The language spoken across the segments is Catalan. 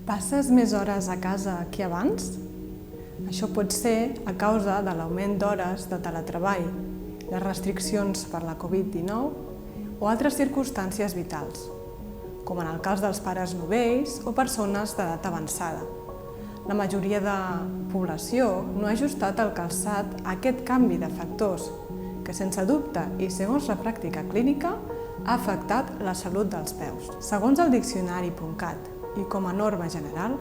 Passes més hores a casa que abans? Això pot ser a causa de l'augment d'hores de teletreball, les restriccions per la Covid-19 o altres circumstàncies vitals, com en el cas dels pares novells o persones d'edat avançada. La majoria de població no ha ajustat el calçat a aquest canvi de factors, que sense dubte i segons la pràctica clínica ha afectat la salut dels peus. Segons el diccionari.cat i com a norma general,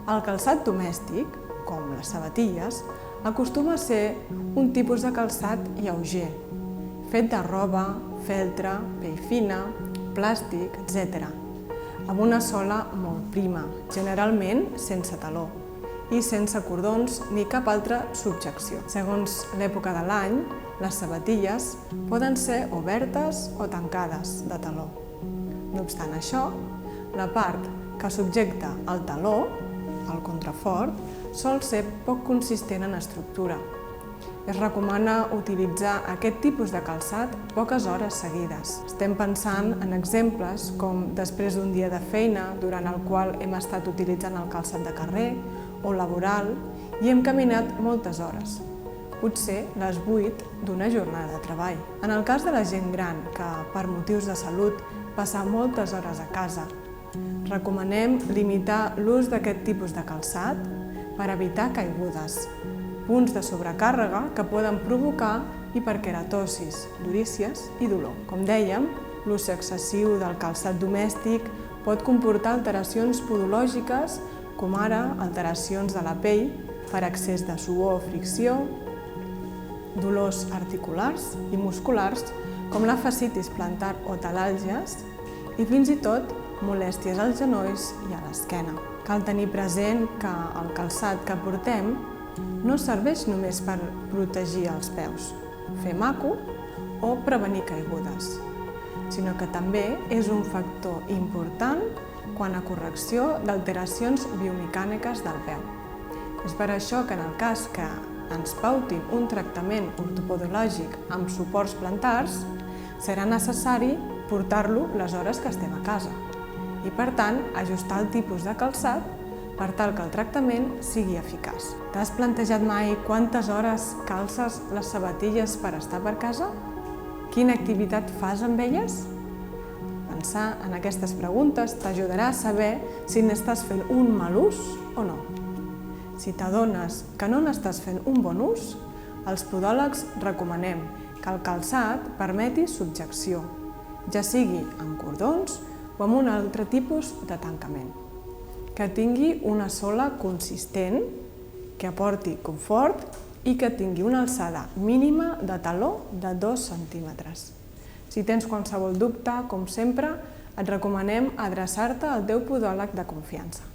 el calçat domèstic, com les sabatilles, acostuma a ser un tipus de calçat lleuger, fet de roba, feltre, pell fina, plàstic, etc., amb una sola molt prima, generalment sense taló, i sense cordons ni cap altra subjecció. Segons l'època de l'any, les sabatilles poden ser obertes o tancades de taló. No obstant això, la part que subjecta el taló, el contrafort, sol ser poc consistent en estructura. Es recomana utilitzar aquest tipus de calçat poques hores seguides. Estem pensant en exemples com després d'un dia de feina durant el qual hem estat utilitzant el calçat de carrer o laboral i hem caminat moltes hores, potser les 8 d'una jornada de treball. En el cas de la gent gran que, per motius de salut, passa moltes hores a casa, recomanem limitar l'ús d'aquest tipus de calçat per evitar caigudes, punts de sobrecàrrega que poden provocar hiperkeratosis, durícies i dolor. Com dèiem, l'ús excessiu del calçat domèstic pot comportar alteracions podològiques, com ara alteracions de la pell per excés de suor o fricció, dolors articulars i musculars, com la fascitis plantar o talàlgies, i fins i tot molèsties als genolls i a l'esquena. Cal tenir present que el calçat que portem no serveix només per protegir els peus, fer maco o prevenir caigudes, sinó que també és un factor important quant a correcció d'alteracions biomecàniques del peu. És per això que en el cas que ens pautin un tractament ortopodològic amb suports plantars, serà necessari portar-lo les hores que estem a casa i, per tant, ajustar el tipus de calçat per tal que el tractament sigui eficaç. T'has plantejat mai quantes hores calces les sabatilles per estar per casa? Quina activitat fas amb elles? Pensar en aquestes preguntes t'ajudarà a saber si n'estàs fent un mal ús o no. Si t'adones que no n'estàs fent un bon ús, els podòlegs recomanem que el calçat permeti subjecció, ja sigui amb cordons o amb un altre tipus de tancament. Que tingui una sola consistent, que aporti confort i que tingui una alçada mínima de taló de 2 centímetres. Si tens qualsevol dubte, com sempre, et recomanem adreçar-te al teu podòleg de confiança.